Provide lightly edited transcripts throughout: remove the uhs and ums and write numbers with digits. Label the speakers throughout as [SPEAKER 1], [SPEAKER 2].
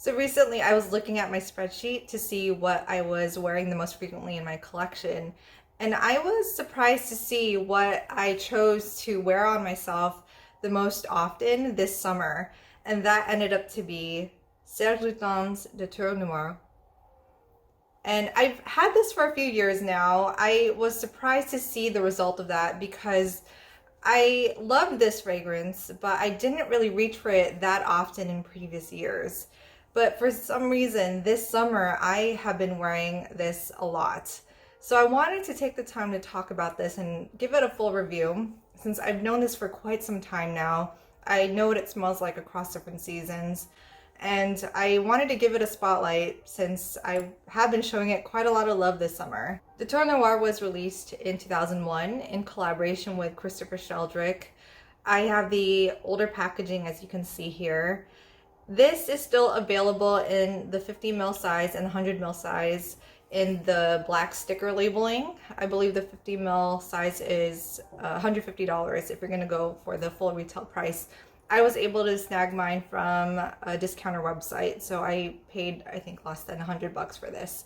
[SPEAKER 1] So recently I was looking at my spreadsheet to see what I was wearing the most frequently in my collection. And I was surprised to see what I chose to wear on myself the most often this summer. And that ended up to be SERGE LUTENS DATURA NOIR. And I've had this for a few years now. I was surprised to see the result of that because I love this fragrance, but I didn't really reach for it that often in previous years. But for some reason, this summer, I have been wearing this a lot. So I wanted to take the time to talk about this and give it a full review. Since I've known this for quite some time now, I know what it smells like across different seasons. And I wanted to give it a spotlight since I have been showing it quite a lot of love this summer. Datura Noir was released in 2001 in collaboration with Christopher Sheldrick. I have the older packaging, as you can see here. This is still available in the 50 ml size and 100 ml size in the black sticker labeling. I believe the 50 ml size is $150 if you're gonna go for the full retail price. I was able to snag mine from a discounter website, so I paid, I think, less than $100 for this.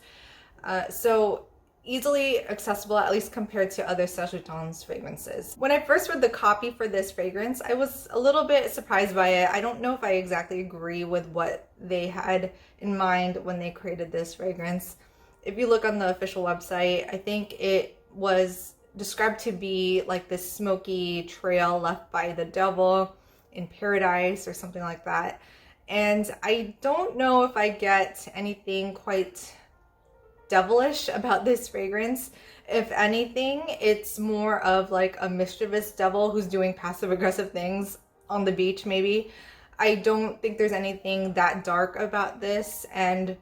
[SPEAKER 1] So easily accessible, at least compared to other SERGE LUTENS fragrances. When I first read the copy for this fragrance, I was a little bit surprised by it. I don't know if I exactly agree with what they had in mind when they created this fragrance. If you look on the official website, I think it was described to be like this smoky trail left by the devil in paradise or something like that. And I don't know if I get anything quite devilish about this fragrance. If anything, it's more of like a mischievous devil who's doing passive aggressive things on the beach maybe. I don't think there's anything that dark about this, and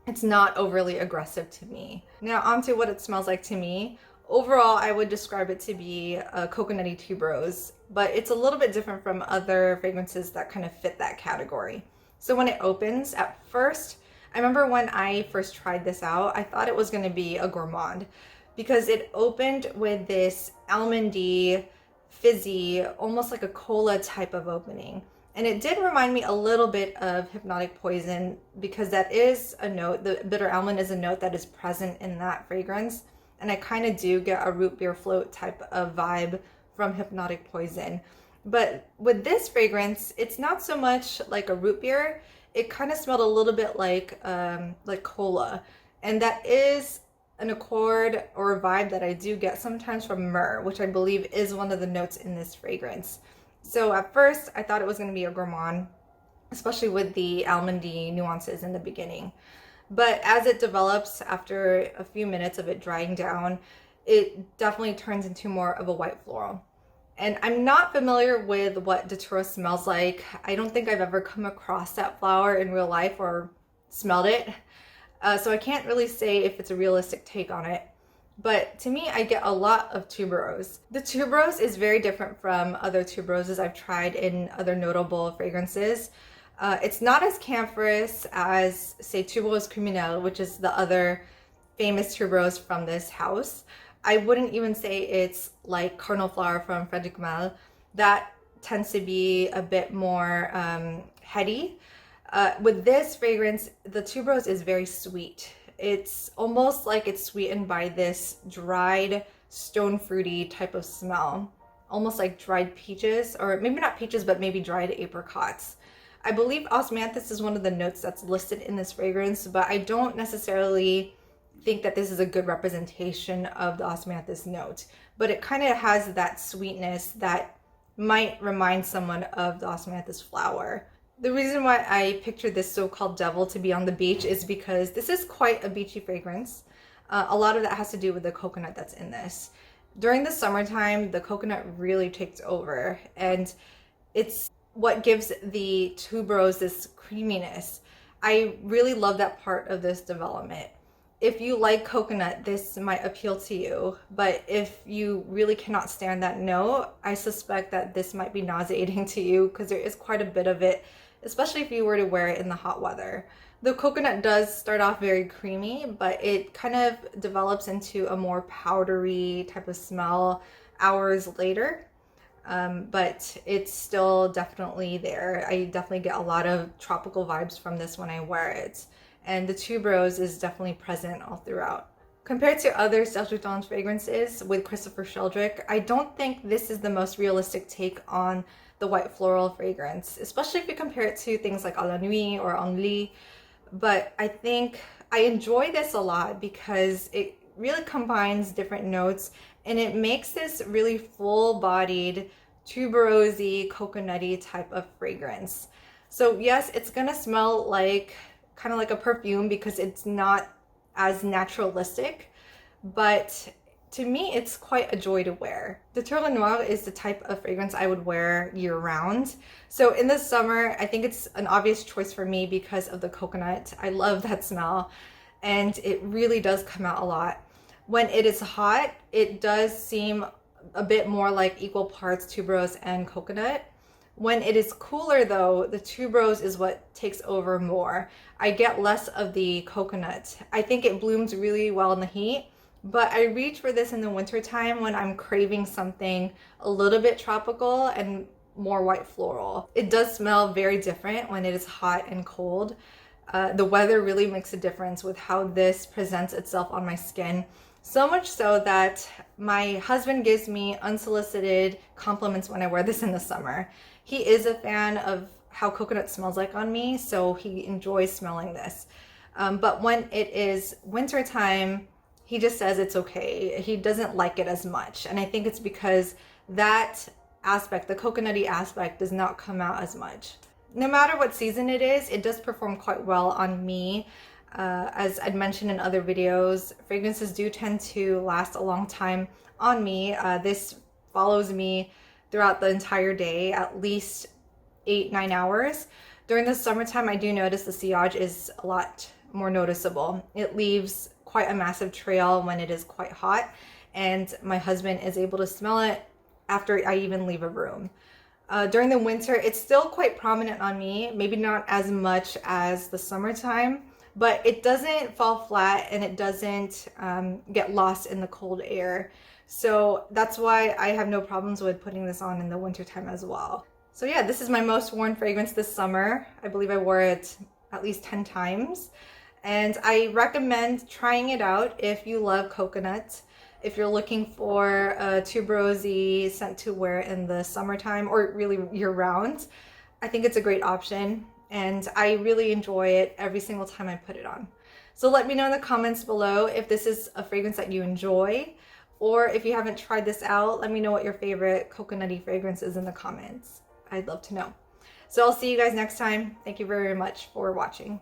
[SPEAKER 1] it's not overly aggressive to me. Now onto what it smells like to me. Overall, I would describe it to be a coconutty tuberose, but it's a little bit different from other fragrances that kind of fit that category. So when it opens, at first, I remember when I first tried this out, I thought it was going to be a gourmand because it opened with this almondy, fizzy, almost like a cola type of opening. And it did remind me a little bit of Hypnotic Poison because that is a note, the bitter almond is a note that is present in that fragrance. And I kind of do get a root beer float type of vibe from Hypnotic Poison. But with this fragrance, it's not so much like a root beer. It kind of smelled a little bit like cola. And that is an accord or a vibe that I do get sometimes from myrrh, which I believe is one of the notes in this fragrance. So at first, I thought it was going to be a gourmand, especially with the almondy nuances in the beginning. But as it develops, after a few minutes of it drying down, it definitely turns into more of a white floral. And I'm not familiar with what Datura smells like. I don't think I've ever come across that flower in real life or smelled it. So I can't really say if it's a realistic take on it. But to me, I get a lot of tuberose. The tuberose is very different from other tuberoses I've tried in other notable fragrances. It's not as camphorous as, say, Tuberose Criminelle, which is the other famous tuberose from this house. I wouldn't even say it's like Cardinal Flower from Frederic Malle. That tends to be a bit more heady. With this fragrance, the tuberose is very sweet. It's almost like it's sweetened by this dried, stone fruity type of smell. Almost like dried peaches, or maybe not peaches, but maybe dried apricots. I believe osmanthus is one of the notes that's listed in this fragrance, but I don't necessarily think that this is a good representation of the osmanthus note. But it kind of has that sweetness that might remind someone of the osmanthus flower. The reason why I pictured this so-called devil to be on the beach is because this is quite a beachy fragrance. A lot of that has to do with the coconut that's in this. During the summertime, the coconut really takes over, and it's what gives the tuberose this creaminess. I really love that part of this development. If you like coconut, this might appeal to you, but if you really cannot stand that note, I suspect that this might be nauseating to you because there is quite a bit of it, especially if you were to wear it in the hot weather. The coconut does start off very creamy, but it kind of develops into a more powdery type of smell hours later. but it's still definitely there. I definitely get a lot of tropical vibes from this when I wear it. And the tuberose is definitely present all throughout. Compared to other SERGE LUTENS fragrances with Christopher Sheldrick, I don't think this is the most realistic take on the white floral fragrance, especially if you compare it to things like À la Nuit or En Lit. But I think I enjoy this a lot because it really combines different notes and it makes this really full-bodied, tuberosy, coconutty type of fragrance. So yes, it's gonna smell like kind of like a perfume because it's not as naturalistic, but to me, it's quite a joy to wear. Datura Noir is the type of fragrance I would wear year-round. So in the summer, I think it's an obvious choice for me because of the coconut. I love that smell, and it really does come out a lot. When it is hot, it does seem a bit more like equal parts tuberose and coconut. When it is cooler though, the tuberose is what takes over more. I get less of the coconut. I think it blooms really well in the heat, but I reach for this in the winter time when I'm craving something a little bit tropical and more white floral. It does smell very different when it is hot and cold. The weather really makes a difference with how this presents itself on my skin. So much so that my husband gives me unsolicited compliments when I wear this in the summer. He is a fan of how coconut smells like on me, so he enjoys smelling this. But when it is winter time, he just says it's okay. He doesn't like it as much. And I think it's because that aspect, the coconutty aspect, does not come out as much. No matter what season it is, it does perform quite well on me. As I'd mentioned in other videos, fragrances do tend to last a long time on me. This follows me throughout the entire day, at least 8-9 hours. During the summertime, I do notice the sillage is a lot more noticeable. It leaves quite a massive trail when it is quite hot, and my husband is able to smell it after I even leave a room. During the winter, it's still quite prominent on me, maybe not as much as the summertime, but it doesn't fall flat and it doesn't get lost in the cold air. So that's why I have no problems with putting this on in the wintertime as well. So yeah, this is my most worn fragrance this summer. I believe I wore it at least 10 times. And I recommend trying it out if you love coconut. If you're looking for a tuberosy scent to wear in the summertime or really year-round, I think it's a great option. And I really enjoy it every single time I put it on. So let me know in the comments below if this is a fragrance that you enjoy, or if you haven't tried this out, let me know what your favorite coconutty fragrance is in the comments. I'd love to know. So I'll see you guys next time. Thank you very much for watching.